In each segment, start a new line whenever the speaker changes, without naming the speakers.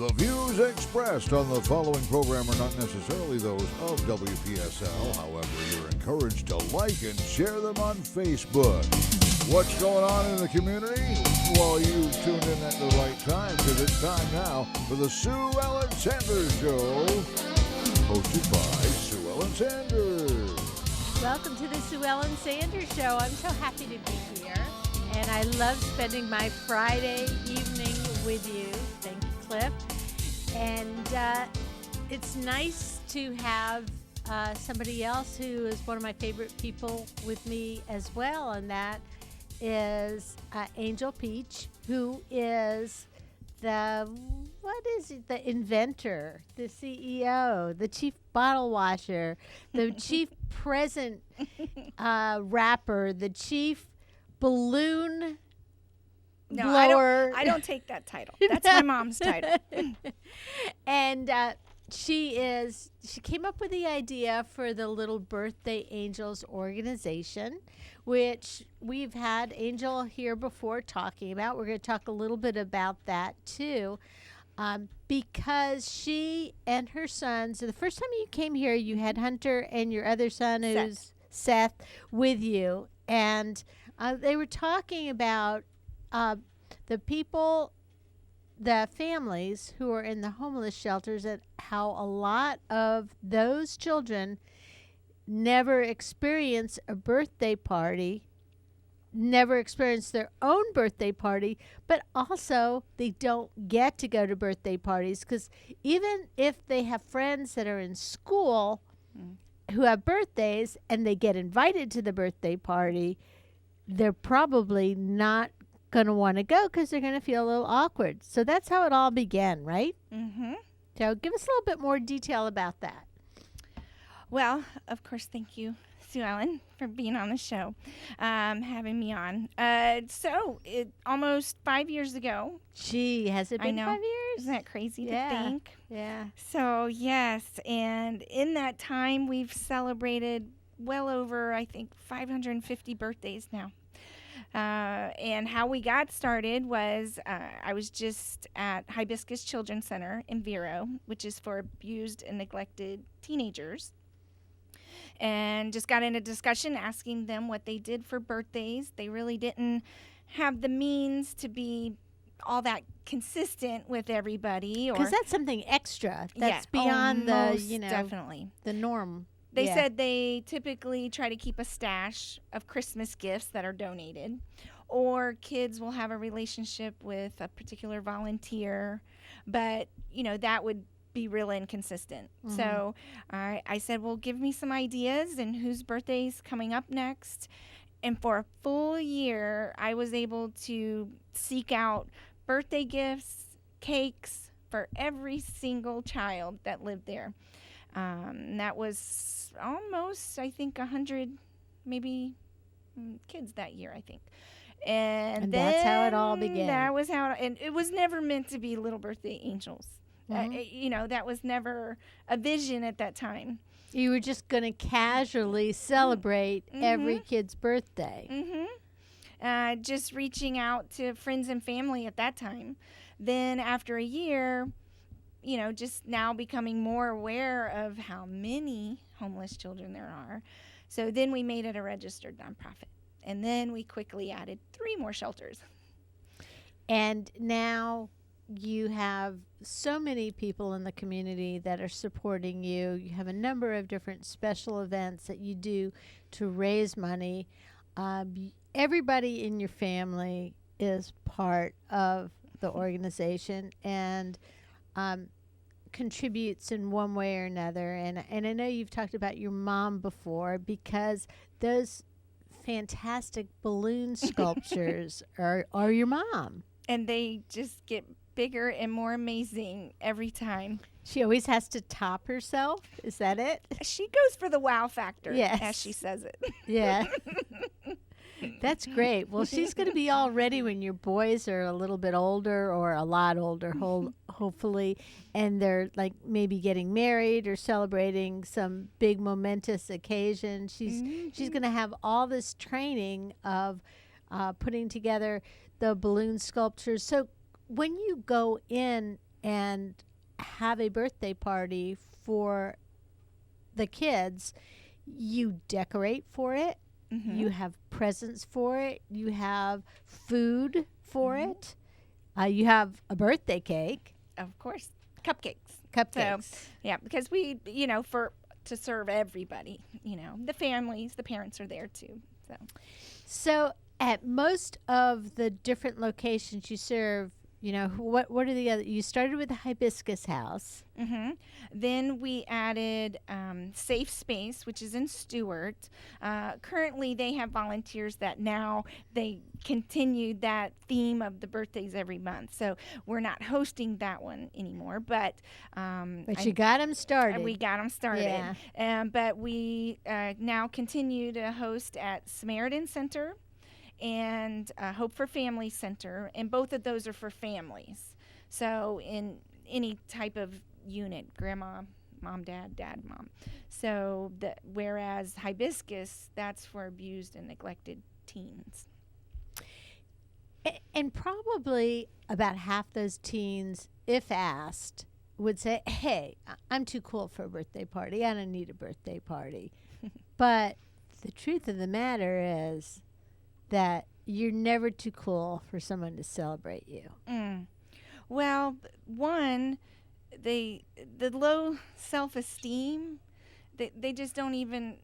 The views expressed on the following program are not necessarily those of WPSL. However, you're encouraged to like and share them on Facebook. What's going on in the community? Well, you tuned in at the right time, because it's time now for the Sue Ellen Sanders Show, hosted by Sue Ellen Sanders.
Welcome to the Sue Ellen Sanders Show. I'm so happy to be here, and I love spending my Friday evening with you. Thank you, Cliff. And it's nice to have somebody else who is one of my favorite people with me as well, and that is Angel Pietsch, who is the inventor, the CEO, the chief bottle washer, the chief present wrapper, the chief balloon blower.
I don't take that title. That's my mom's title.
And she came up with the idea for the Little Birthday Angels organization, which we've had Angel here before talking about. We're going to talk a little bit about that too, because she and her sons, the first time you came here, you had Hunter and your other son, who's Seth, with you. And they were talking about the people, the families who are in the homeless shelters, and how a lot of those children never experience a birthday party, never experience their own birthday party, but also they don't get to go to birthday parties, because even if they have friends that are in school who have birthdays and they get invited to the birthday party, they're probably not going to want to go because they're going to feel a little awkward. So that's how it all began, right?
Mm-hmm.
So give us a little bit more detail about that.
Well, of course, thank you, Sue Ellen, for being on the show, having me on. Almost 5 years ago.
Gee, has it been 5 years?
Isn't that crazy to think?
Yeah.
So, yes, and in that time, we've celebrated well over, I think, 550 birthdays now. And how we got started was I was just at Hibiscus Children's Center in Vero, which is for abused and neglected teenagers, and just got in a discussion asking them what they did for birthdays. They really didn't have the means to be all that consistent with everybody.
Because that's something extra. That's beyond
definitely
the norm.
They said they typically try to keep a stash of Christmas gifts that are donated, or kids will have a relationship with a particular volunteer, but, that would be real inconsistent. Mm-hmm. So I said, well, give me some ideas and whose birthday's coming up next. And for a full year, I was able to seek out birthday gifts, cakes for every single child that lived there. That was almost, I think, 100 maybe kids that year, I think. And
that's how it all began.
That was how, and it was never meant to be Little Birthday Angels. Mm-hmm. That was never a vision at that time.
You were just going to casually celebrate every kid's birthday.
Mm-hmm. Just reaching out to friends and family at that time. Then after a year, just now becoming more aware of how many homeless children there are. So then we made it a registered nonprofit. And then we quickly added 3 more shelters.
And now you have so many people in the community that are supporting you. You have a number of different special events that you do to raise money. Everybody in your family is part of the organization and contributes in one way or another. And I know you've talked about your mom before, because those fantastic balloon sculptures are your mom.
And they just get bigger and more amazing every time.
She always has to top herself. Is that it?
She goes for the wow factor,
yes,
as she says it.
Yeah. That's great. Well, she's going to be all ready when your boys are a little bit older, or a lot older, hopefully, and they're like maybe getting married or celebrating some big momentous occasion. She's going to have all this training of putting together the balloon sculptures. So when you go in and have a birthday party for the kids, you decorate for it. You have presents for it. You have food for it. You have a birthday cake.
Of course, cupcakes.
Cupcakes.
So, yeah, because we, to serve everybody, the families, the parents are there too.
So at most of the different locations you serve, what are the other? You started with the Hibiscus House.
Then we added Safe Space, which is in Stewart. Currently, they have volunteers that now they continued that theme of the birthdays every month. So we're not hosting that one anymore, but
you got them started.
We got them started.
Yeah.
But we now continue to host at Samaritan Center and Hope for Family Center, and both of those are for families. So in any type of unit, grandma, mom, dad, mom. So whereas Hibiscus, that's for abused and neglected teens.
And probably about half those teens, if asked, would say, hey, I'm too cool for a birthday party. I don't need a birthday party. But the truth of the matter is that you're never too cool for someone to celebrate you.
Well, one, the low self-esteem, they just don't even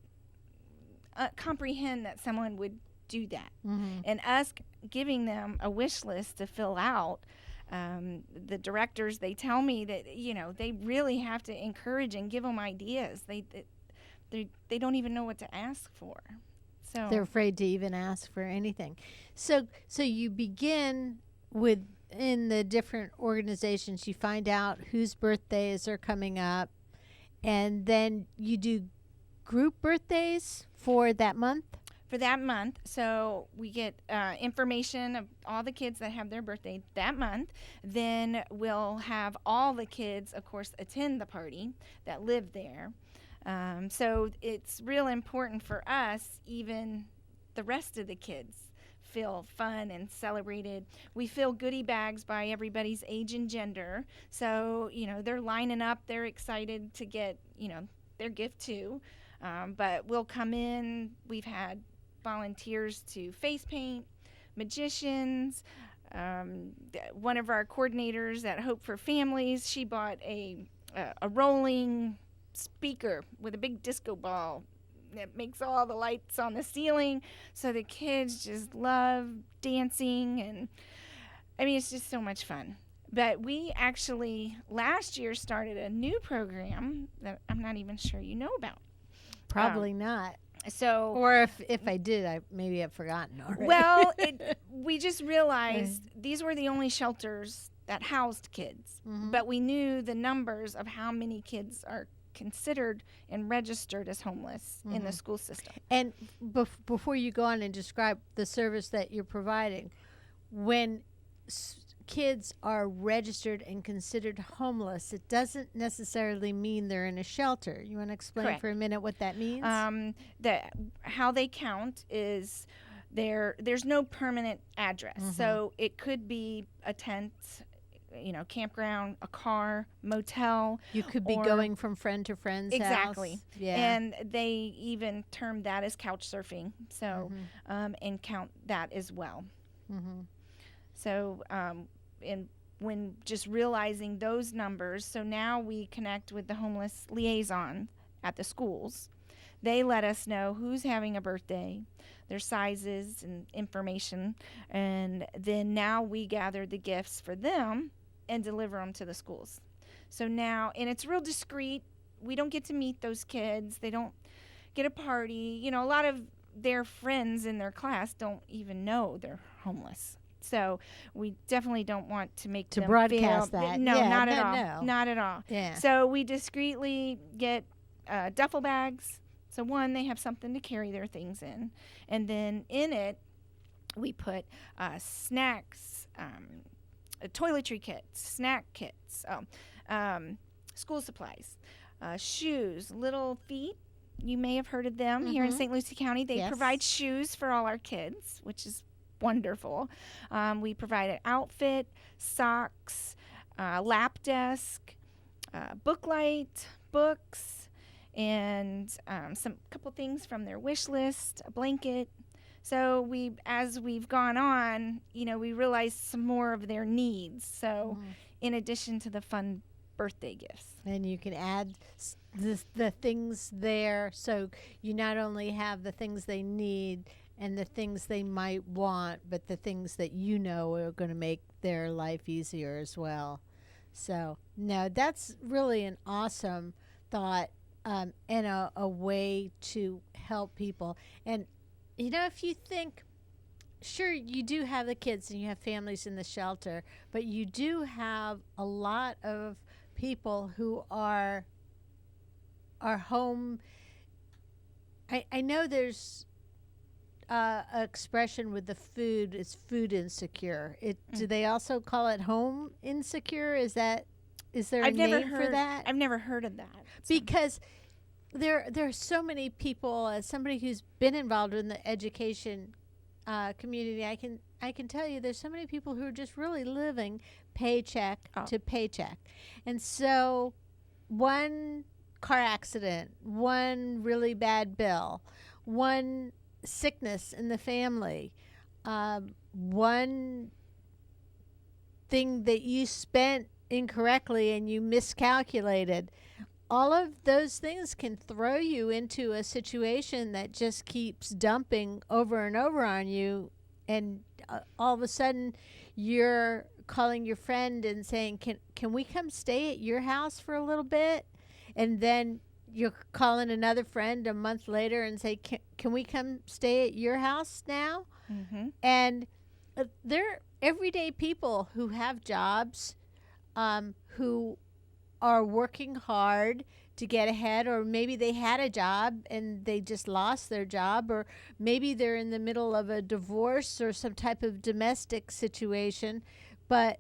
comprehend that someone would do that. And us giving them a wish list to fill out, the directors, they tell me that, they really have to encourage and give them ideas. They don't even know what to ask for. So
they're afraid to even ask for anything. So you begin with, in the different organizations, you find out whose birthdays are coming up, and then you do group birthdays for that month?
For that month. So we get information of all the kids that have their birthday that month. Then we'll have all the kids, of course, attend the party that live there. So it's real important for us, even the rest of the kids feel fun and celebrated. We fill goodie bags by everybody's age and gender. So, they're lining up. They're excited to get, their gift too. But we'll come in. We've had volunteers to face paint, magicians. One of our coordinators at Hope for Families, she bought a rolling speaker with a big disco ball that makes all the lights on the ceiling, so the kids just love dancing, and it's just so much fun. But we actually last year started a new program that I'm not even sure you know about.
Probably not.
So,
or if I did, maybe I've forgotten already.
Well, we just realized these were the only shelters that housed kids, but we knew the numbers of how many kids are considered and registered as homeless in the school system.
And before you go on and describe the service that you're providing, when kids are registered and considered homeless, it doesn't necessarily mean they're in a shelter. You want to explain
Correct.
for a minute what that means?
How they count is there's no permanent address. So it could be a tent, campground, a car, motel.
You could be going from friend to friend's
exactly.
house. Yeah.
And they even term that as couch surfing. So, and count that as well. So, and when just realizing those numbers, so now we connect with the homeless liaison at the schools. They let us know who's having a birthday, their sizes and information, and then now we gather the gifts for them and deliver them to the schools. So now, and it's real discreet. We don't get to meet those kids. They don't get a party. A lot of their friends in their class don't even know they're homeless. So we definitely don't want to make them
broadcast
feel,
that.
No,
Yeah,
not at all.
no.
Not at all.
Yeah.
So we discreetly get duffel bags. So one, they have something to carry their things in. And then in it, we put snacks, toiletry kits, snack kits, school supplies, shoes, Little Feet. You may have heard of them here in St. Lucie County. They provide shoes for all our kids, which is wonderful. We provide an outfit, socks, lap desk, book light, books, and some couple things from their wish list, a blanket. So as we've gone on, we realized some more of their needs. So in addition to the fun birthday gifts.
And you can add the things there, so you not only have the things they need and the things they might want, but the things that are going to make their life easier as well. So, no, that's really an awesome thought, and a way to help people. And, if you think, sure, you do have the kids and you have families in the shelter, but you do have a lot of people who are home. I know there's an expression with the food, it's food insecure. Do they also call it home insecure? Is there a name for that?
I've never heard of that.
Because there are so many people, as somebody who's been involved in the education community, I can tell you there's so many people who are just really living paycheck to paycheck. And so one car accident, one really bad bill, one sickness in the family, one thing that you spent incorrectly and you miscalculated, all of those things can throw you into a situation that just keeps dumping over and over on you. And all of a sudden you're calling your friend and saying, can we come stay at your house for a little bit? And then you're calling another friend a month later and say, can we come stay at your house now?
Mm-hmm.
And they're everyday people who have jobs, who are working hard to get ahead, or maybe they had a job and they just lost their job, or maybe they're in the middle of a divorce or some type of domestic situation. But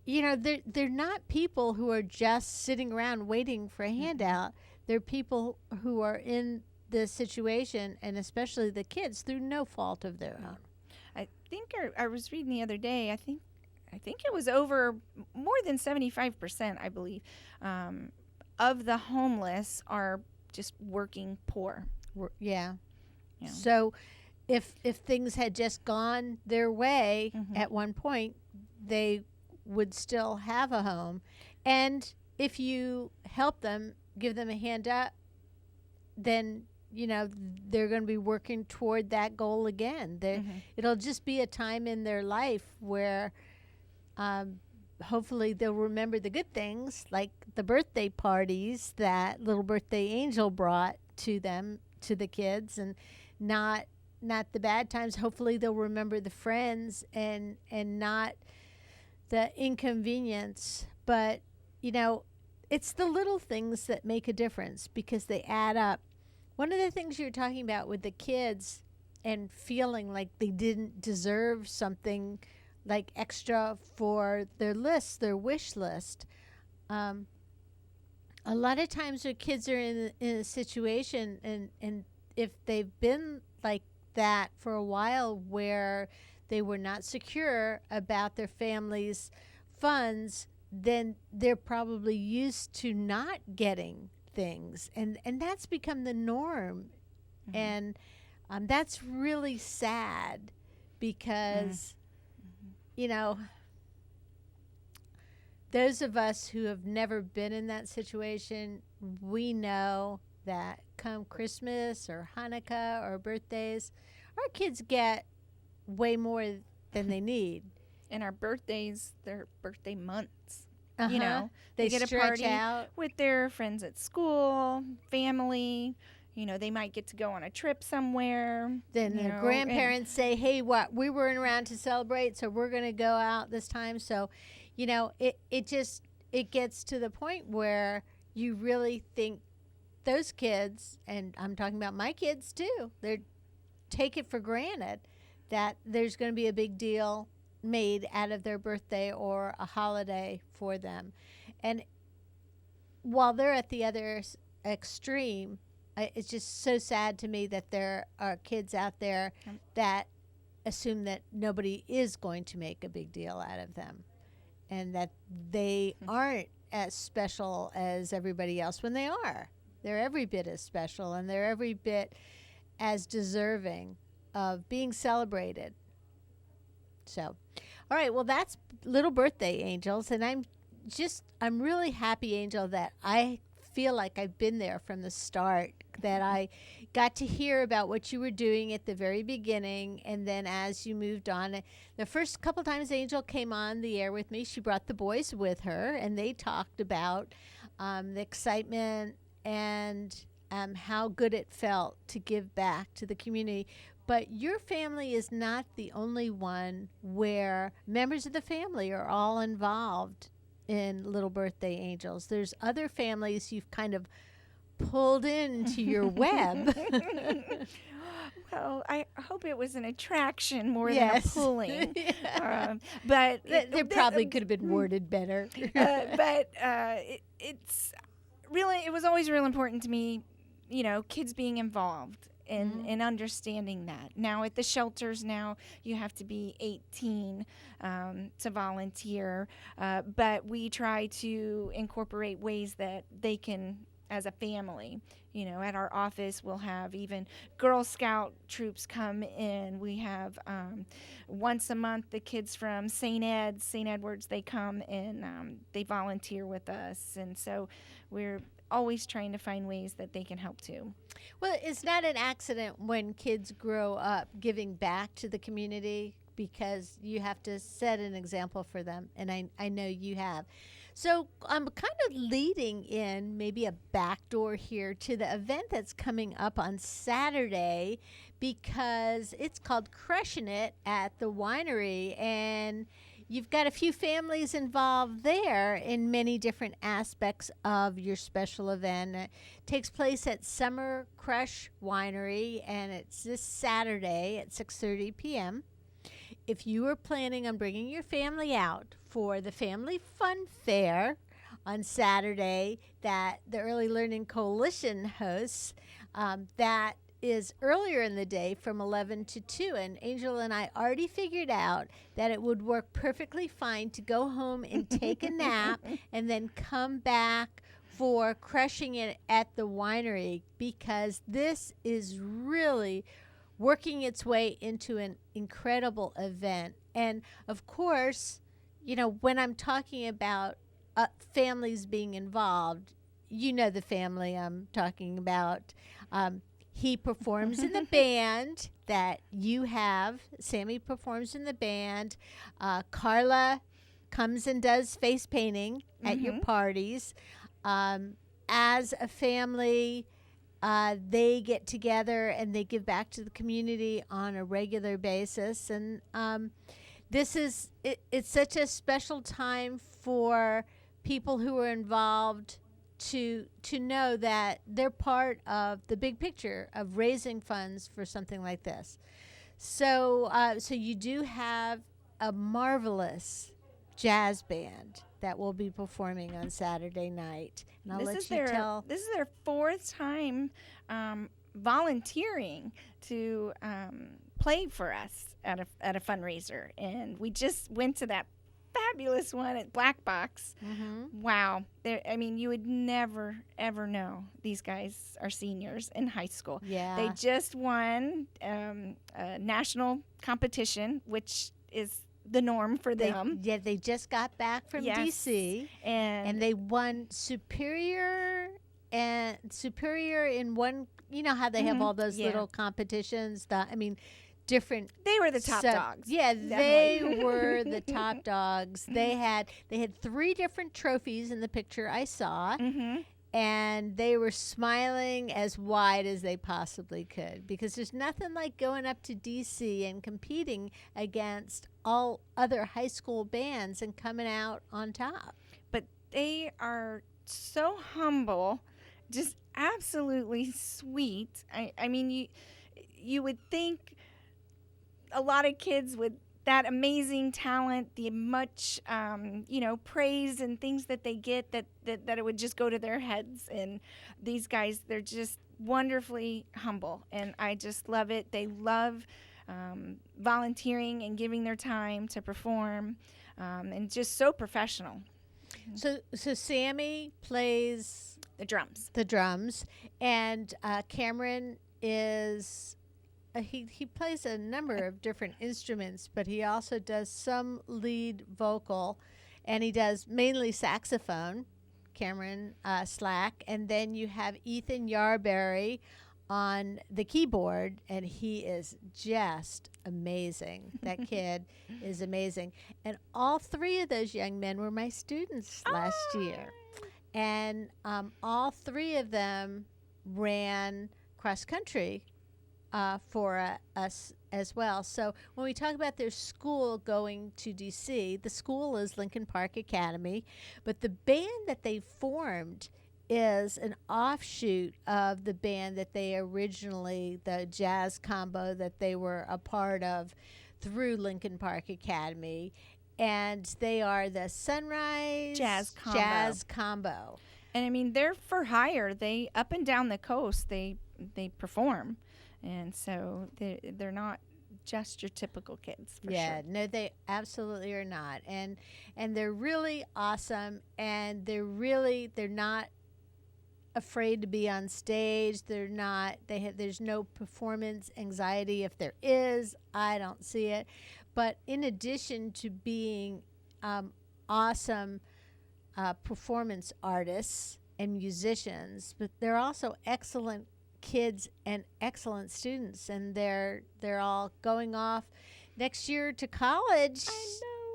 they're not people who are just sitting around waiting for a handout. They're people who are in this situation, and especially the kids, through no fault of their own.
I think I was reading the other day, I think it was over more than 75%, I believe, of the homeless are just working poor.
Yeah. So if things had just gone their way at one point, they would still have a home. And if you help them, give them a hand up, then they're going to be working toward that goal again. It'll just be a time in their life where hopefully they'll remember the good things, like the birthday parties that little birthday angel brought to the kids, and not the bad times. Hopefully they'll remember the friends and not the inconvenience. But it's the little things that make a difference, because they add up. One of the things you're talking about with the kids and feeling like they didn't deserve something like extra for their list, their wish list. A lot of times when kids are in a situation, and if they've been like that for a while, where they were not secure about their family's funds, then they're probably used to not getting things, and that's become the norm. And that's really sad, because those of us who have never been in that situation, we know that come Christmas or Hanukkah or birthdays, our kids get way more than they need.
And our birthdays, they're birthday months.
They
get a
stretch
party
out
with their friends at school, family. They might get to go on a trip somewhere.
Then the grandparents say, hey, we weren't around to celebrate, so we're going to go out this time. So, it gets to the point where you really think those kids, and I'm talking about my kids too, they take it for granted that there's going to be a big deal made out of their birthday or a holiday for them. And while they're at the other extreme, it's just so sad to me that there are kids out there that assume that nobody is going to make a big deal out of them. and that they aren't as special as everybody else when they are. They're every bit as special, and they're every bit as deserving of being celebrated. So, all right, well, that's Little Birthday Angels, and I'm really happy, Angel, that I feel like I've been there from the start, that I got to hear about what you were doing at the very beginning, and then as you moved on. The first couple times Angel came on the air with me, she brought the boys with her, and they talked about the excitement and how good it felt to give back to the community. But your family is not the only one where members of the family are all involved in Little Birthday Angels. There's other families you've kind of pulled into your web.
Well, I hope it was an attraction more
Yes.
than a pulling. But
They probably could have been worded better.
It was always real important to me, kids being involved and understanding that. Now at the shelters now you have to be 18 to volunteer, but we try to incorporate ways that they can, as a family. At our office we'll have even Girl Scout troops come in. We have once a month the kids from St. Edward's, they come and they volunteer with us, and so we're always trying to find ways that they can help too.
Well, it's not an accident when kids grow up giving back to the community, because you have to set an example for them, and I know you have. So I'm kind of leading in maybe a backdoor here to the event that's coming up on Saturday, because it's called Crushing It at the winery, and you've got a few families involved there in many different aspects of your special event. It takes place at Summer Crush Winery, and it's this Saturday at 6:30 p.m. If you are planning on bringing your family out for the Family Fun Fair on Saturday that the Early Learning Coalition hosts, that is earlier in the day from 11 to 2. And Angel and I already figured out that it would work perfectly fine to go home and take a nap and then come back for Crushing It at the winery, because this is really working its way into an incredible event. And of course, when I'm talking about families being involved, the family I'm talking about. He performs in the band that you have. Sammy performs in the band. Carla comes and does face painting at your parties. As a family, they get together and they give back to the community on a regular basis. And it's such a special time for people who are involved to know that they're part of the big picture of raising funds for something like this. So you do have a marvelous jazz band that will be performing on Saturday night. And I'll let you tell.
This is their fourth time volunteering to play for us at a fundraiser, and we just went to that fabulous one at Black Box. Wow. You would never, ever know these guys are seniors in high school.
Yeah.
They just won a national competition, which is the norm for them.
They just got back from D.C. and they won Superior in one. You know how they have all those little competitions. Different.
They were the top dogs.
Yeah,
definitely.
they were the top dogs. They had 3 different trophies in the picture I saw, and they were smiling as wide as they possibly could, because there's nothing like going up to D.C. and competing against all other high school bands and coming out on top.
But they are so humble, just absolutely sweet. You would think a lot of kids with that amazing talent, the much praise and things that they get, that it would just go to their heads. And these guys, they're just wonderfully humble, and I just love it. They love volunteering and giving their time to perform. and just so professional.
So Sammy plays
The drums.
the drums, and Cameron is he plays a number of different instruments, but he also does some lead vocal, and he does mainly saxophone. Cameron Slack, and then you have Ethan Yarberry on the keyboard, and he is just amazing. That kid is amazing. And all three of those young men were my students last year. And all three of them ran cross country for us as well. So when we talk about their school going to DC, the school is Lincoln Park Academy, but the band that they formed is an offshoot of the band that they originally, the jazz combo that they were a part of through Lincoln Park Academy. And they are the Sunrise
Jazz
Combo.
And I mean, they're for hire. They up and down the coast, they perform. And so they're not just your typical kids, for sure.
No, they absolutely are not. And they're really awesome, and they're not afraid to be on stage. There's no performance anxiety. If there is, I don't see it. But in addition to being awesome performance artists and musicians, but they're also excellent kids and excellent students, and they're all going off next year to college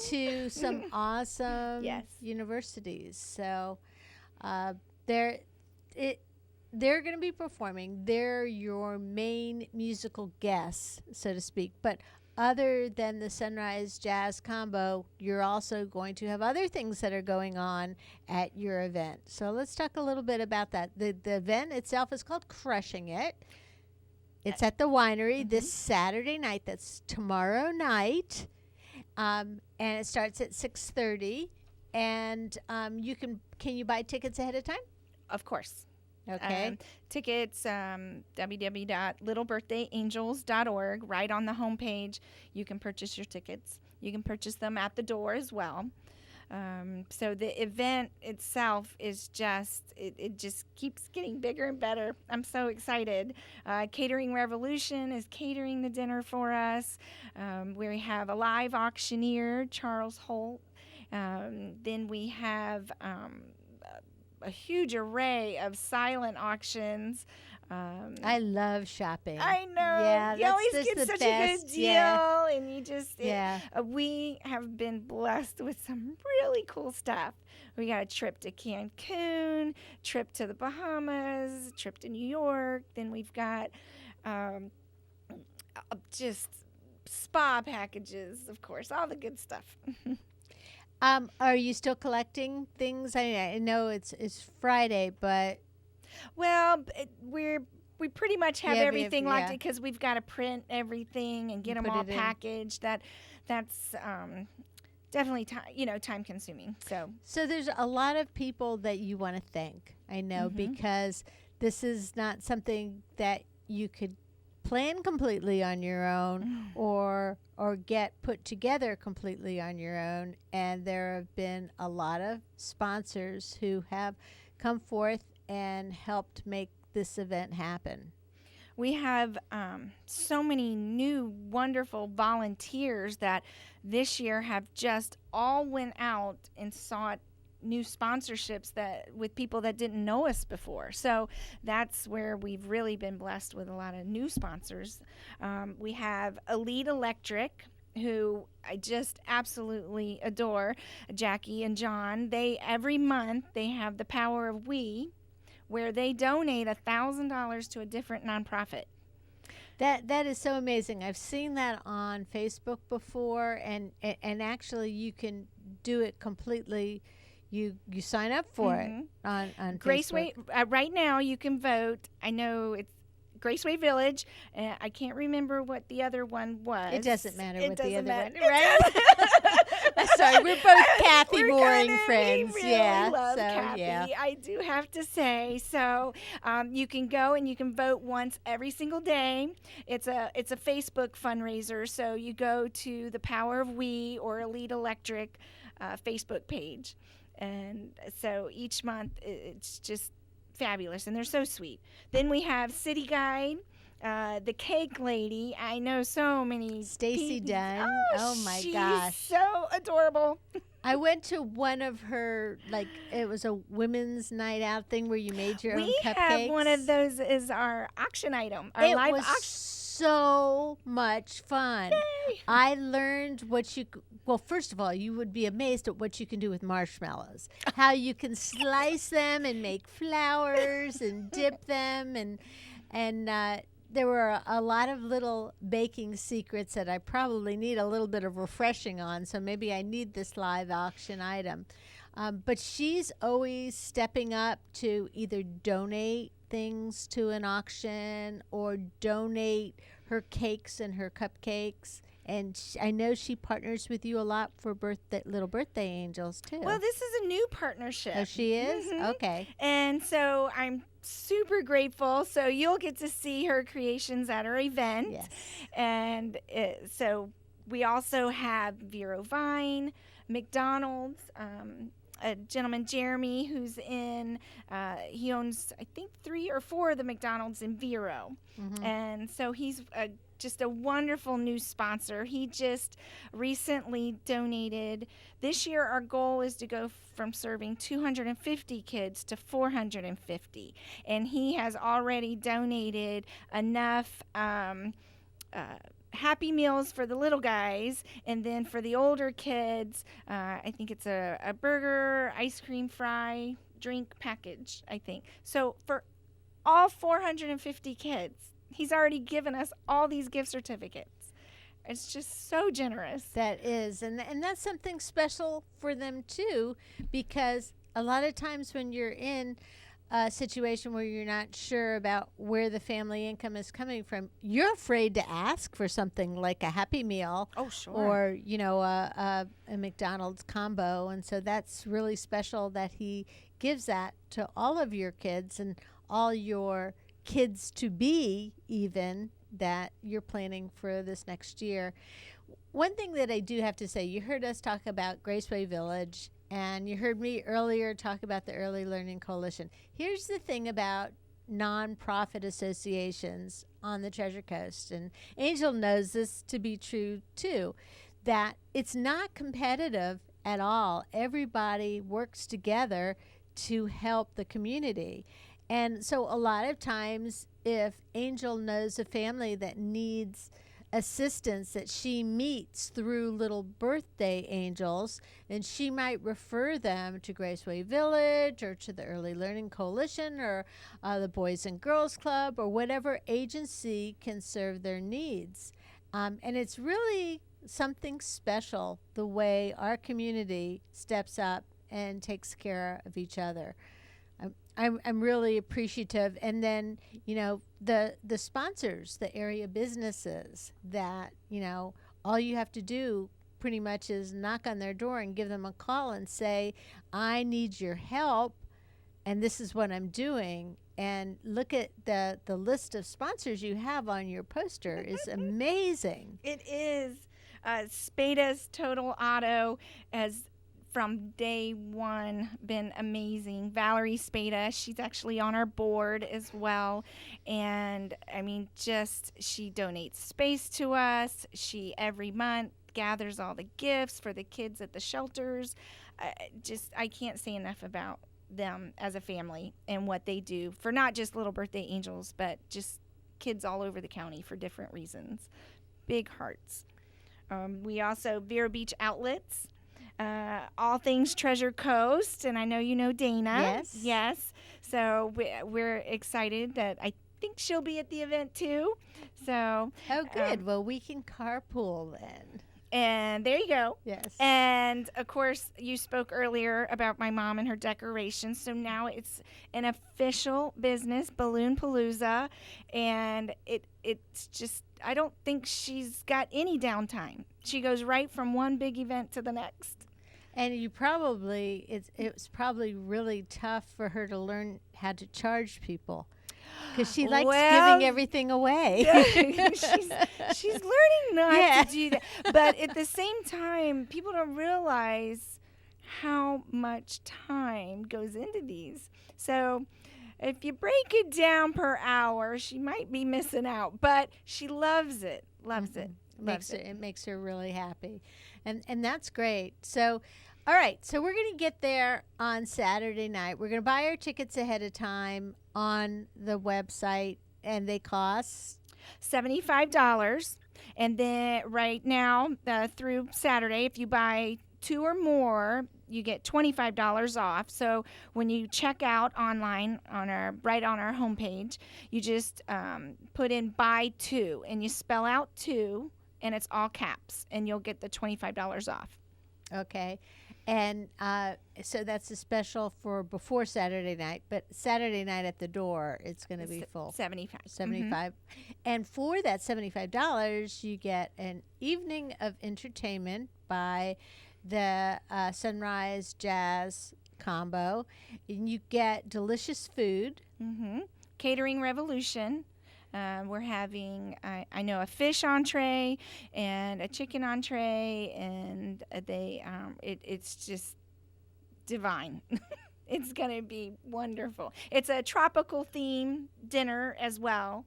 to some awesome universities. So they're going to be performing. They're your main musical guests, so to speak. But other than the Sunrise Jazz Combo, you're also going to have other things that are going on at your event. So let's talk a little bit about that. The event itself is called Crushing It. It's at the winery this Saturday night. That's tomorrow night. And it starts at 6:30. And can you buy tickets ahead of time?
Of course.
Okay.
Tickets, www.littlebirthdayangels.org. Right on the homepage, you can purchase your tickets. You can purchase them at the door as well. So the event itself is it just keeps getting bigger and better. I'm so excited. Catering Revolution is catering the dinner for us. We have a live auctioneer, Charles Holt. Then we have a huge array of silent auctions.
I love shopping.
I know.
Yeah,
you always
that's
get
the
such
best.
a good deal,
Yeah.
and you just we have been blessed with some really cool stuff. We got a trip to Cancun, trip to the Bahamas, trip to New York. Then we've got just spa packages, of course, all the good stuff.
Are you still collecting things? I know it's Friday, but
well, we pretty much have everything locked
yeah.
because we've got to print everything and get them
Put
all
it in.
packaged. That's definitely time consuming.
So there's a lot of people that you want to thank. I know because this is not something that you could plan completely on your own or get put together completely on your own, and there have been a lot of sponsors who have come forth and helped make this event happen.
We have so many new wonderful volunteers that this year have just all went out and sought new sponsorships with people that didn't know us before. So that's where we've really been blessed with a lot of new sponsors. We have Elite Electric, who I just absolutely adore, Jackie and John. Every month they have the Power of We, where they donate $1,000 to a different nonprofit.
That is so amazing. I've seen that on Facebook before, and actually you can do it completely. You sign up for it on
Graceway.
Facebook.
Right now you can vote. I know Graceway Village. I can't remember what the other one was.
It doesn't matter
It
what the
doesn't
other
matter.
one, right? Sorry, we're both Kathy
We're
Mooring
kinda-
friends.
We really
Yeah,
love
so
Kathy.
yeah.
I do have to say. So you can go and you can vote once every single day. It's a Facebook fundraiser. So you go to the Power of We or Elite Electric Facebook page, and so each month it's just fabulous, and they're so sweet. Then we have City Guide. The cake lady, I know so many.
Stacy Dunn. Oh my
she's
gosh.
so adorable.
I went to one of her, like, it was a women's night out thing where you made your own
We
cupcakes.
have one of those as our auction item, our
It
live
was
auction.
so much fun.
Yay.
I learned well, first of all, you would be amazed at what you can do with marshmallows. How you can slice them and make flowers and dip them, and there were a lot of little baking secrets that I probably need a little bit of refreshing on, so maybe I need this live auction item. But she's always stepping up to either donate things to an auction or donate her cakes and her cupcakes. And I know she partners with you a lot for little birthday angels, too.
Well, this is a new partnership.
Oh, she is?
Mhm.
Okay.
And so I'm super grateful. So you'll get to see her creations at our event.
Yes.
And so we also have Vero Vine, McDonald's, a gentleman, Jeremy, who's he owns, I think, 3 or 4 of the McDonald's in Vero.
Mhm.
And so he's just a wonderful new sponsor. He just recently donated. This year, our goal is to go from serving 250 kids to 450. And he has already donated enough Happy Meals for the little guys, and then for the older kids, I think it's a burger, ice cream fry, drink package, I think. So for all 450 kids, he's already given us all these gift certificates. It's just so generous.
That is, and that's something special for them too, because a lot of times when you're in a situation where you're not sure about where the family income is coming from, you're afraid to ask for something like a Happy Meal.
Oh, sure.
Or, a McDonald's combo. And so that's really special that he gives that to all of your kids and all your kids to be, even that you're planning for this next year. One thing that I do have to say, you heard us talk about Graceway Village, and you heard me earlier talk about the Early Learning Coalition. Here's the thing about nonprofit associations on the Treasure Coast, and Angel knows this to be true too, that it's not competitive at all. Everybody works together to help the community. And so a lot of times, if Angel knows a family that needs assistance that she meets through Little Birthday Angels, and she might refer them to Graceway Village or to the Early Learning Coalition or the Boys and Girls Club or whatever agency can serve their needs. And it's really something special the way our community steps up and takes care of each other. I'm really appreciative. And then, the sponsors, the area businesses that, all you have to do pretty much is knock on their door and give them a call and say, I need your help, and this is what I'm doing. And look at the list of sponsors you have on your poster is amazing.
It is. Spada's Total Auto has from day one been amazing. Valerie Spada, she's actually on our board as well. And I mean, she donates space to us. She every month gathers all the gifts for the kids at the shelters. I can't say enough about them as a family and what they do for not just Little Birthday Angels, but just kids all over the county for different reasons. Big hearts. We also, Vero Beach Outlets. All things Treasure Coast, and I know you know Dana. Yes. So we're excited that I think she'll be at the event too. So.
Oh, good. Well, we can carpool then.
And there you go.
Yes.
And of course, you spoke earlier about my mom and her decorations. So now it's an official business, Balloon Palooza, and it's just, I don't think she's got any downtime. She goes right from one big event to the next.
And you probably, it was probably really tough for her to learn how to charge people. Because she likes giving everything away.
Yeah, she's learning not to do that. But at the same time, people don't realize how much time goes into these. So if you break it down per hour, she might be missing out. But she loves it. Loves it.
It makes her really happy. And that's great. So, all right. So we're going to get there on Saturday night. We're going to buy our tickets ahead of time on the website, and they cost
$75. And then right now, through Saturday, if you buy 2 or more, you get $25 off. So when you check out online right on our homepage, you just put in buy 2 and you spell out 2, and it's all caps, and you'll get the $25 off.
Okay. And so that's a special for before Saturday night, but Saturday night at the door, it's going to be full.
75.
75. Mm-hmm. And for that $75, you get an evening of entertainment by the Sunrise Jazz Combo. And you get delicious food.
Mm-hmm. Catering Revolution. We're having, I know, a fish entree and a chicken entree, and it's just divine. It's going to be wonderful. It's a tropical theme dinner as well.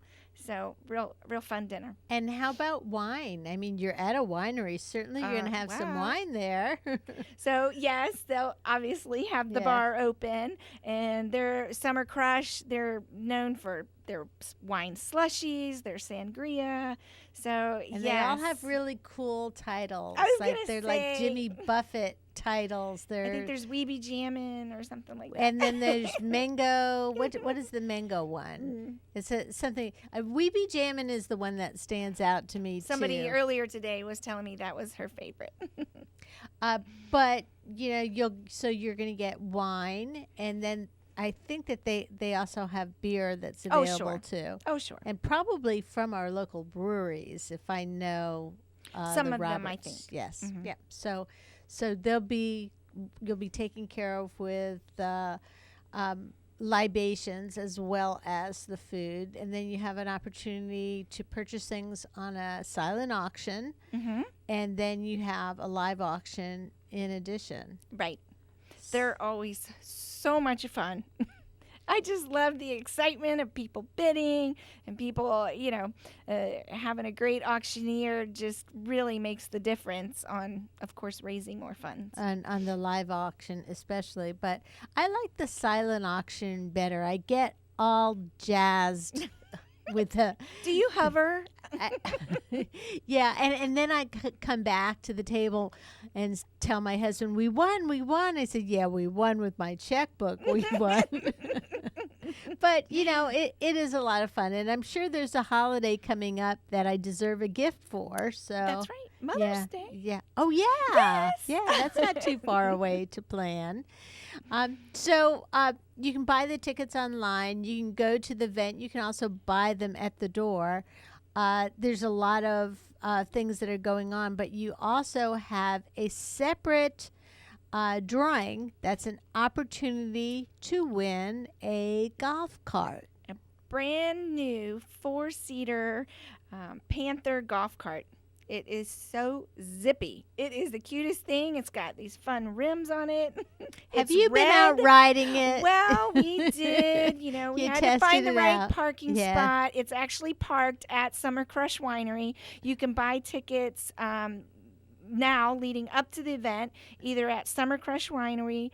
So real fun dinner.
And how about wine? I mean, you're at a winery. Certainly you're going to have some wine there.
So, yes, they'll obviously have the bar open. And their Summer Crush, they're known for their wine slushies, their sangria. So,
and they all have really cool titles. They're like Jimmy Buffett titles.
I think there's Weeby Jammin' or something like that.
And then there's mango. What is the mango one? It's something. Weeby Jammin' is the one that stands out to me.
Somebody earlier today was telling me that was her favorite.
But you're going to get wine, and then I think that they also have beer that's available too.
Oh, sure.
And probably from our local breweries, if I know
some of them, I think.
Yes. Mm-hmm. Yeah. So you'll be taken care of with libations as well as the food, and then you have an opportunity to purchase things on a silent auction, and then you have a live auction in addition.
Right. They're always so much fun. I just love the excitement of people bidding and people, having a great auctioneer just really makes the difference on, of course, raising more funds.
And on the live auction especially. But I like the silent auction better. I get all jazzed with the...
Do you hover?
Yeah, and then I come back to the table and tell my husband, we won. I said, yeah, we won with my checkbook. We won. But, it is a lot of fun. And I'm sure there's a holiday coming up that I deserve a gift for. So
that's right. Mother's Day.
Yeah. Oh, yeah.
Yes.
Yeah, that's not too far away to plan. So you can buy the tickets online. You can go to the event. You can also buy them at the door. There's a lot of things that are going on, but you also have a separate drawing that's an opportunity to win a golf cart.
A brand new 4-seater Panther golf cart. It is so zippy. It is the cutest thing. It's got these fun rims on it.
Have you been out riding it?
Well, we did. We had to find the right parking spot. It's actually parked at Summer Crush Winery. You can buy tickets now leading up to the event, either at Summer Crush Winery.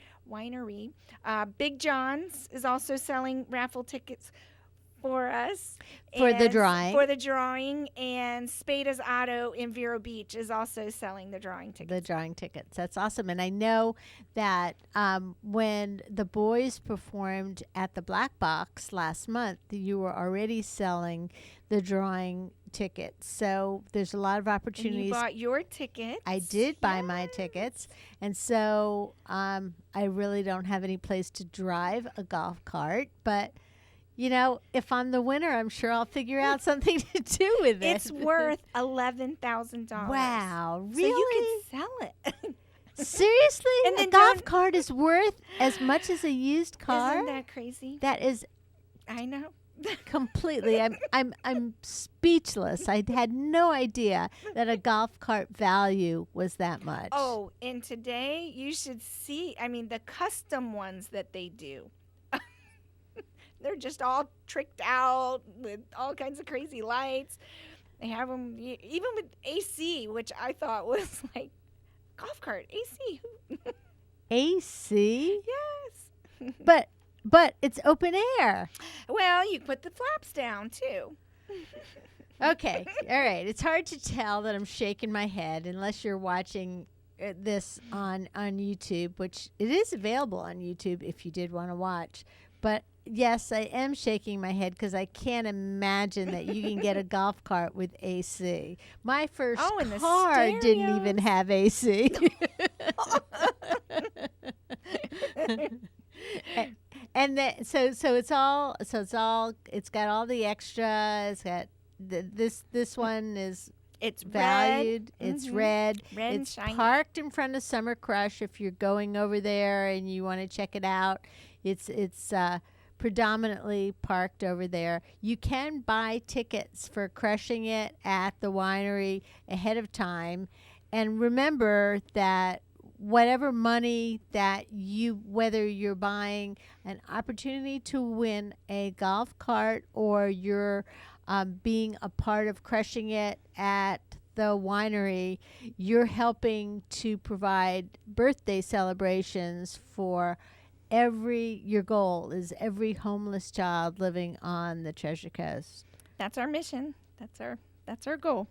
Big John's is also selling raffle tickets for us.
For the
drawing. And Spada's Auto in Vero Beach is also selling the drawing tickets.
That's awesome. And I know that when the boys performed at the Black Box last month, you were already selling the drawing tickets. So there's a lot of
And
opportunities.
you bought your tickets.
I did buy my tickets. And so I really don't have any place to drive a golf cart. But, if I'm the winner, I'm sure I'll figure out something to do with it.
It's worth $11,000.
Wow. Really?
So you could sell it.
Seriously?
And
A
then
golf cart is worth as much as a used car?
Isn't that crazy?
That is
I know.
completely. I'm speechless. I had no idea that a golf cart value was that much.
Oh, and today you should see, the custom ones that they do. They're just all tricked out with all kinds of crazy lights. They have them even with AC, which I thought was like, golf cart, AC.
AC?
Yes.
But it's open air.
Well, you put the flaps down too.
Okay. All right. It's hard to tell that I'm shaking my head unless you're watching this on YouTube, which it is available on YouTube if you did want to watch. But yes, I am shaking my head because I can't imagine that you can get a golf cart with AC. My first
and the
car didn't
stereos.
even have AC. And then, so it's got all the extra. It's got this one is
It's
valued.
red.
It's
Mhm.
red.
Red and
It's
shiny.
parked in front of Summer Crush. If you're going over there and you want to check it out, it's predominantly parked over there. You can buy tickets for crushing it at the winery ahead of time, and remember that whatever money that whether you're buying an opportunity to win a golf cart or you're being a part of crushing it at the winery, you're helping to provide birthday celebrations for your goal is every homeless child living on the Treasure Coast.
That's our mission. That's our goal.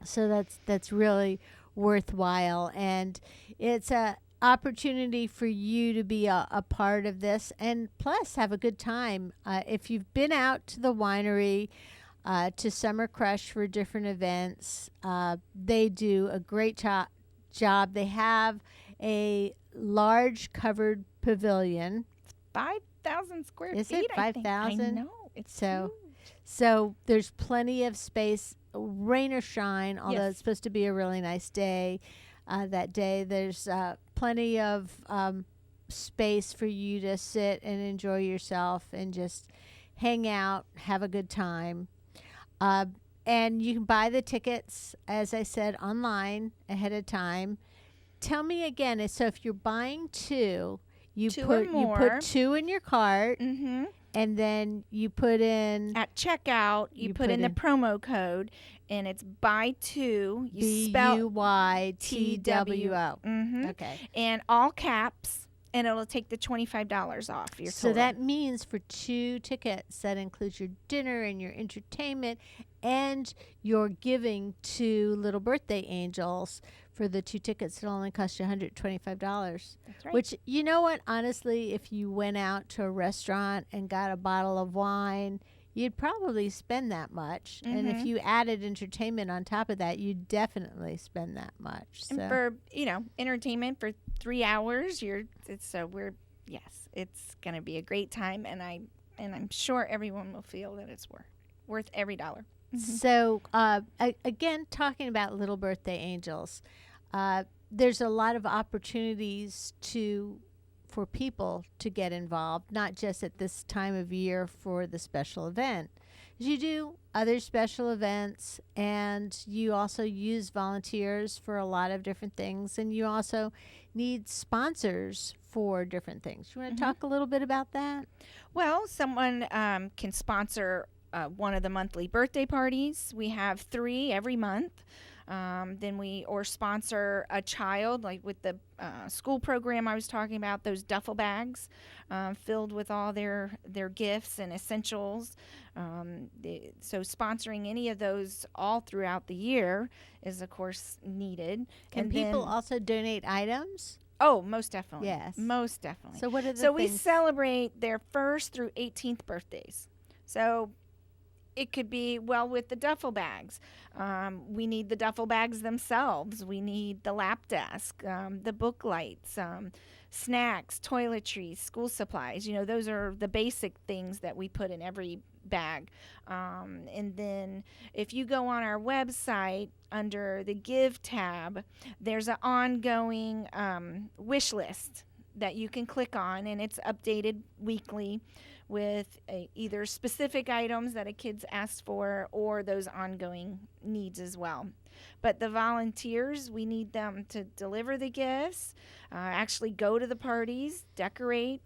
So that's really worthwhile, and it's a opportunity for you to be a part of this, and plus have a good time. If you've been out to the winery, to Summer Crush for different events, they do a great job. They have a large covered pavilion.
5,000 square
Is
feet.
it
I think.
5,000?
I know. It's
So-
huge.
So there's plenty of space, rain or shine, although
Yes.
it's supposed to be a really nice day. That day, there's plenty of space for you to sit and enjoy yourself and just hang out, have a good time. And you can buy the tickets, as I said, online ahead of time. Tell me again. So if you're buying two, you
Two or
put
more.
two in your cart,
Mm-hmm.
and then you put in
At checkout, you put in the promo code, and it's buy two. You spell
BUYTWO.
Mm-hmm.
Okay.
And all caps, and it'll take the $25 off your
So
total.
that means for 2 tickets, that includes your dinner and your entertainment and your giving to Little Birthday Angels. For the 2 tickets, it'll only cost you $125.
That's right.
Which, you know what? Honestly, if you went out to a restaurant and got a bottle of wine, you'd probably spend that much. And if
Mhm.
you added entertainment on top of that, you'd definitely spend that much.
And
So
for entertainment for 3 hours, it's going to be a great time, and I'm sure everyone will feel that it's worth every dollar.
So, again, talking about Little Birthday Angels, there's a lot of opportunities for people to get involved, not just at this time of year for the special event. You do other special events, and you also use volunteers for a lot of different things, and you also need sponsors for different things. You want to talk a little bit about that?
Well, someone can sponsor one of the monthly birthday parties. We have 3 every month. Then or sponsor a child, like with the school program I was talking about, those duffel bags filled with all their gifts and essentials. So sponsoring any of those all throughout the year is, of course, needed.
Can
And
people
then-
also donate items?
Oh, most definitely.
Yes.
Most definitely.
So what are the
So we
things?
celebrate their 1st through 18th birthdays. So it could be, well, with the duffel bags. We need the duffel bags themselves. We need the lap desk, the book lights, snacks, toiletries, school supplies. Those are the basic things that we put in every bag. And then if you go on our website under the Give tab, there's an ongoing wish list that you can click on, and it's updated weekly with either specific items that a kid's asked for or those ongoing needs as well. But the volunteers, we need them to deliver the gifts, actually go to the parties, decorate,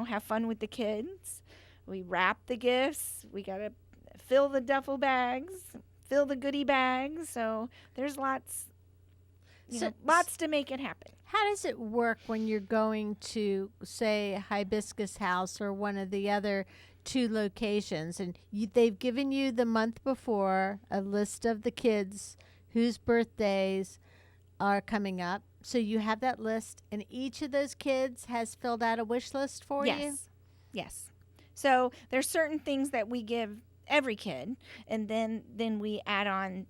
have fun with the kids. We wrap the gifts. We got to fill the duffel bags, fill the goodie bags. So there's lots to make it happen.
How does it work when you're going to, say, Hibiscus House or one of the other 2 locations, and they've given you the month before a list of the kids whose birthdays are coming up? So you have that list, and each of those kids has filled out a wish list for you?
Yes. So there's certain things that we give every kid, and then we add on,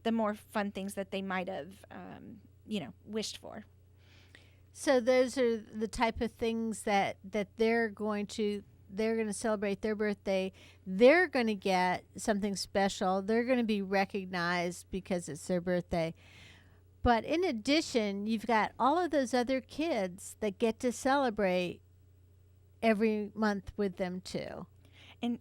the more fun things that they might have, wished for.
So those are the type of things that they're going to celebrate their birthday. They're going to get something special. They're going to be recognized because it's their birthday. But in addition, you've got all of those other kids that get to celebrate every month with them too.
And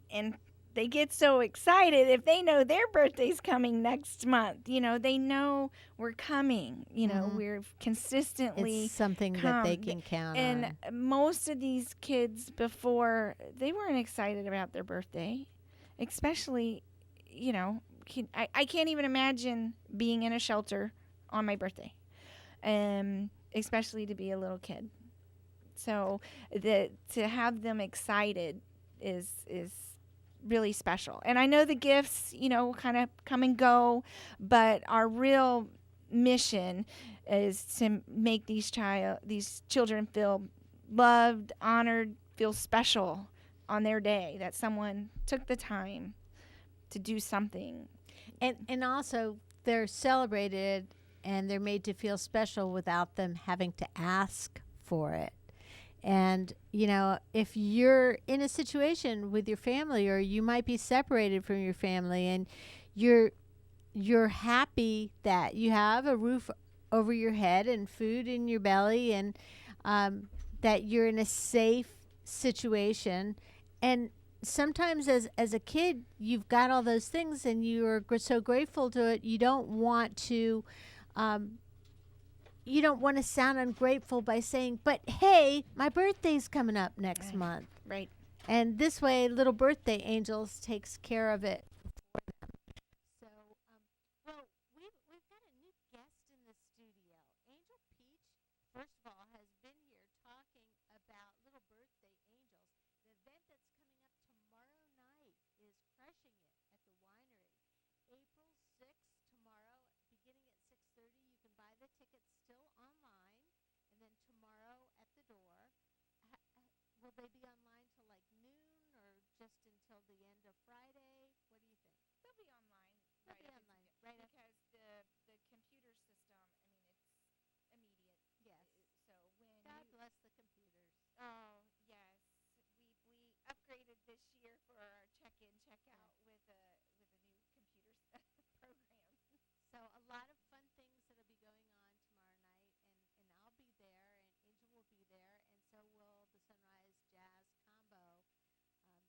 they get so excited if they know their birthday's coming next month. They know we're coming. We're consistently
It's something that they can count on.
And most of these kids before, they weren't excited about their birthday, especially, I can't even imagine being in a shelter on my birthday, especially to be a little kid. So to have them excited is really special. And I know the gifts, kind of come and go, but our real mission is to make these children feel loved, honored, feel special on their day, that someone took the time to do something.
And also they're celebrated and they're made to feel special without them having to ask for it. And, if you're in a situation with your family, or you might be separated from your family, and you're happy that you have a roof over your head and food in your belly, and that you're in a safe situation. And sometimes as a kid, you've got all those things and you're so grateful to it, you don't want to sound ungrateful by saying, but hey, my birthday's coming up next month.
Right.
And this way, Little Birthday Angels takes care of it for them. So, well, we've got a new guest in the studio. Angel Pietsch, first of all, has been here talking about Little Birthday Angels. The event that's coming up tomorrow night is Crushing It at the Winery. April 6th, tomorrow, beginning at 6:30. You can buy the tickets still online, and then tomorrow at the door. Will they be online till like noon, or just until the end of Friday? What do you think?
They'll be online.
They'll be online, right?
Because the computer system, it's immediate.
Yes.
So when
God bless the computers.
Oh, yes. We upgraded this year for our check-in, check-out with a new computer program.
So a lot of fun things that'll be going on tomorrow night, and I'll be there, and Angel will be there, and so will the Sunrise Jazz Combo.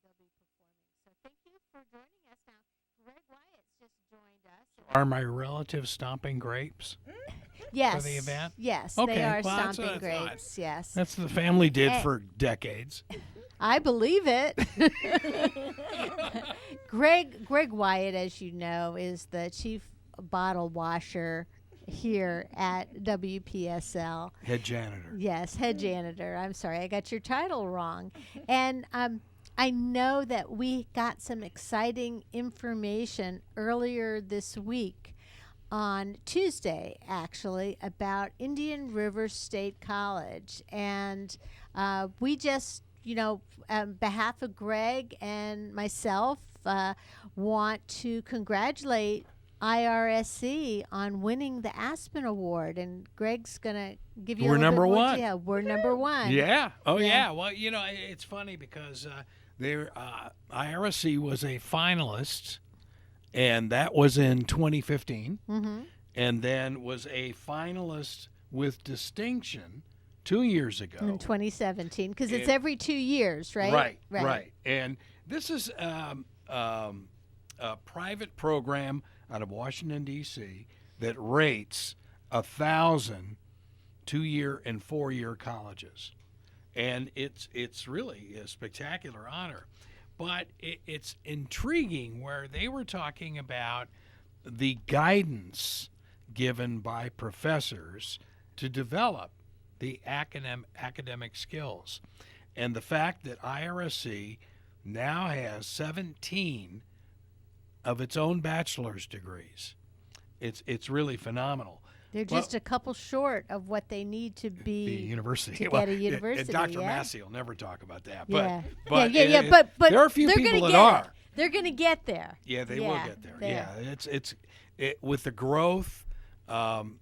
They'll be performing. So thank you for joining us. Now, Greg Wyatt's just joined us.
Are my relatives stomping grapes
Yes.
for the event?
Yes,
Okay,
they are
well, that's
stomping
what I thought.
grapes. Yes.
That's what the family did
Eh.
for decades.
I believe it. Greg Wyatt, as you know, is the chief bottle washer here at WPSL.
Head janitor.
Yes, head janitor. I'm sorry, I got your title wrong. And I know that we got some exciting information earlier this week, on Tuesday, actually, about Indian River State College. And we just, on behalf of Greg and myself, want to congratulate IRSC on winning the Aspen Award, and Greg's gonna give you a
We're
little
number
bit more
one.
detail. We're number one.
Yeah. Oh,
Yeah.
yeah. Well, it's funny because IRSC was a finalist, and that was in 2015,
Mm-hmm.
and then was a finalist with distinction 2 years ago.
In 2017, because it's
And-
every 2 years, right?
Right. And this is a private program out of Washington, D.C. that rates 1,000 2-year and 4-year colleges. And it's really a spectacular honor. But it's intriguing where they were talking about the guidance given by professors to develop the academic skills. And the fact that IRSC now has 17 of its own bachelor's degrees. It's really phenomenal.
They're just a couple short of what they need to
The
be
university.
to get a university.
And Dr.
yeah?
Massey will never talk about that.
Yeah.
But
But
there are a few
they're
people
gonna
that
get
are.
it. They're going to get there.
Yeah, they will get there.
there.
Yeah, it's with the growth, and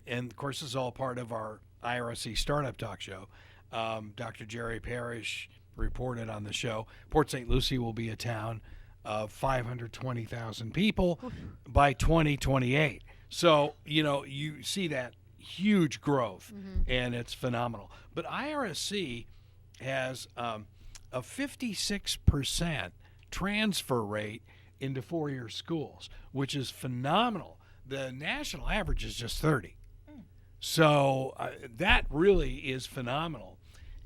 of course, this is all part of our IRSC Startup Talk show. Dr. Jerry Parrish reported on the show. Port St. Lucie will be a town of 520,000 people by 2028. So you see that huge growth, and it's phenomenal. But IRSC has a 56% transfer rate into 4-year schools, which is phenomenal. The national average is just 30. So that really is phenomenal.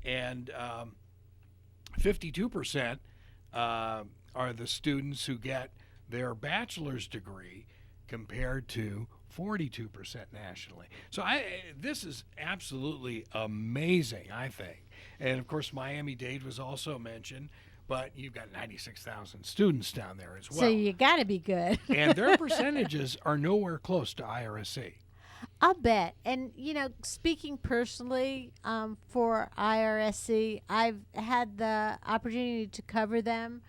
And 52% are the students who get their bachelor's degree compared to 42% nationally. So this is absolutely amazing, I think. And of course, Miami-Dade was also mentioned, but you've got 96,000 students down there as well.
So you got to be good.
And their percentages are nowhere close to IRSC.
I'll bet. And, speaking personally for IRSC, I've had the opportunity to cover them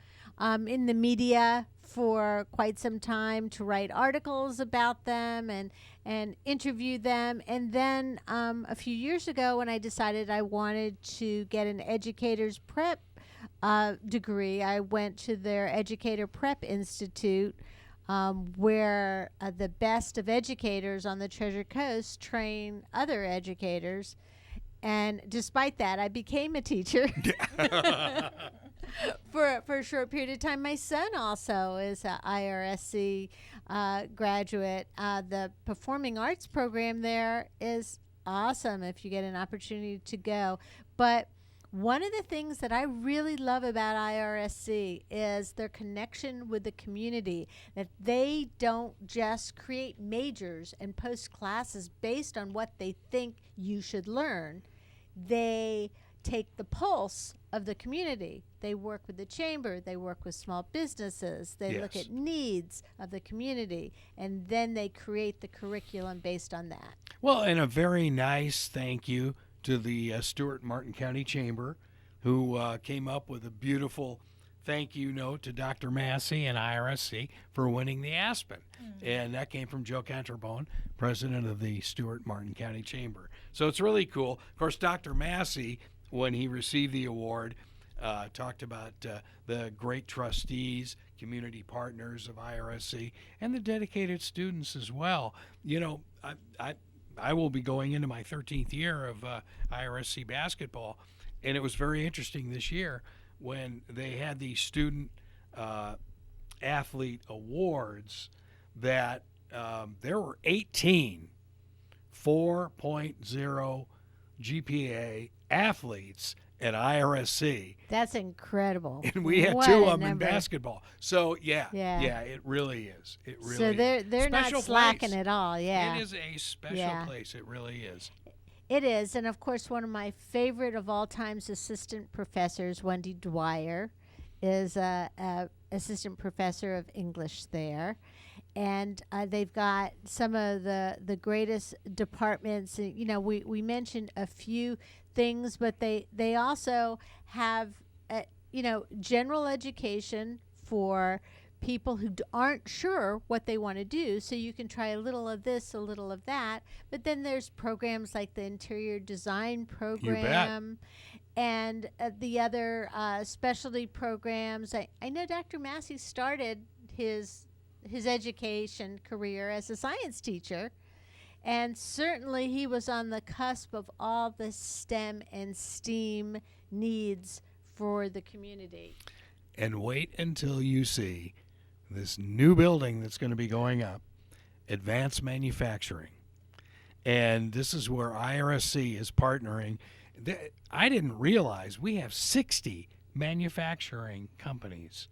in the media for quite some time, to write articles about them and interview them. And then a few years ago, when I decided I wanted to get an educator's prep degree, I went to their Educator Prep Institute, where the best of educators on the Treasure Coast train other educators. And despite that, I became a teacher for a short period of time. My son also is an IRSC graduate. The performing arts program there is awesome if you get an opportunity to go. But one of the things that I really love about IRSC is their connection with the community, that they don't just create majors and post classes based on what they think you should learn. They take the pulse of the community. They work with the chamber. They work with small businesses. They look at needs of the community, and then they create the curriculum based on that.
Well, and a very nice thank you to the Stewart Martin County Chamber, who came up with a beautiful thank you note to Dr. Massey and IRSC for winning the Aspen. And that came from Joe Canterbone, president of the Stewart Martin County Chamber. So it's really cool. Of course, Dr. Massey, when he received the award, talked about the great trustees, community partners of IRSC, and the dedicated students as well. I will be going into my 13th year of IRSC basketball, and it was very interesting this year when they had these student athlete awards that there were 18 4.0 GPA athletes at IRSC.
That's incredible.
And we had
What
two
a
of them in
number.
basketball. So, yeah,
Yeah.
it really is. It really
So
is.
they're not
Special
slacking
place.
at all. Yeah.
It is a special
Yeah.
place. It really is.
It is. And of course, one of my favorite of all times assistant professors, Wendy Dwyer, is a assistant professor of English there. And they've got some of the greatest departments. We mentioned a few things, but they also have, general education for people who aren't sure what they want to do. So you can try a little of this, a little of that. But then there's programs like the interior design program and the other specialty programs. I know Dr. Massey started his education career as a science teacher. And certainly he was on the cusp of all the STEM and STEAM needs for the community.
And wait until you see this new building that's going to be going up, advanced manufacturing. And this is where IRSC is partnering. I didn't realize we have 60 manufacturing companies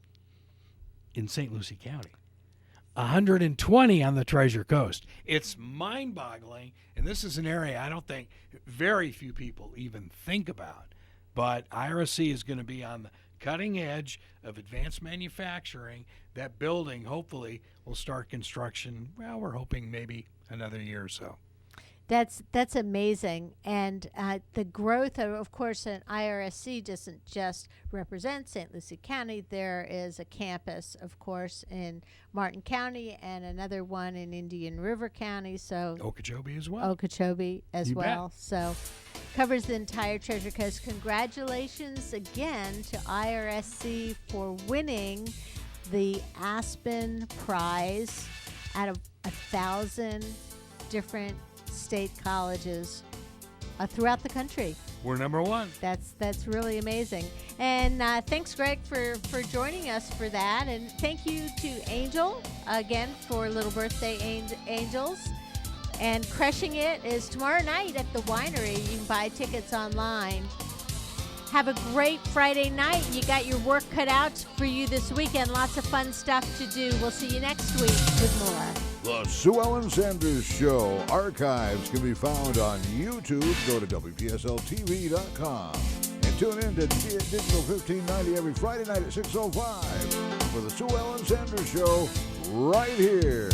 in St. Lucie County. 120 on the Treasure Coast. It's mind-boggling, and this is an area I don't think very few people even think about. But IRSC is going to be on the cutting edge of advanced manufacturing. That building, hopefully, will start construction, well, we're hoping maybe another year or so.
That's amazing. And the growth of course, an IRSC doesn't just represent St. Lucie County. There is a campus, of course, in Martin County and another one in Indian River County. So
Okeechobee as well.
Okeechobee as
You
well.
bet.
So covers the entire Treasure Coast. Congratulations again to IRSC for winning the Aspen Prize out of 1,000 different state colleges throughout the country.
We're number one.
That's really amazing. And thanks, Greg, for joining us for that. And thank you to Angel again for Little Birthday Angels. And Crushing It is tomorrow night at the winery. You can buy tickets online. Have a great Friday night. You got your work cut out for you this weekend. Lots of fun stuff to do. We'll see you next week with more.
The Sue Ellen Sanders Show archives can be found on YouTube. Go to WPSLTV.com and tune in to Digital 1590 every Friday night at 6:05 for the Sue Ellen Sanders Show right here.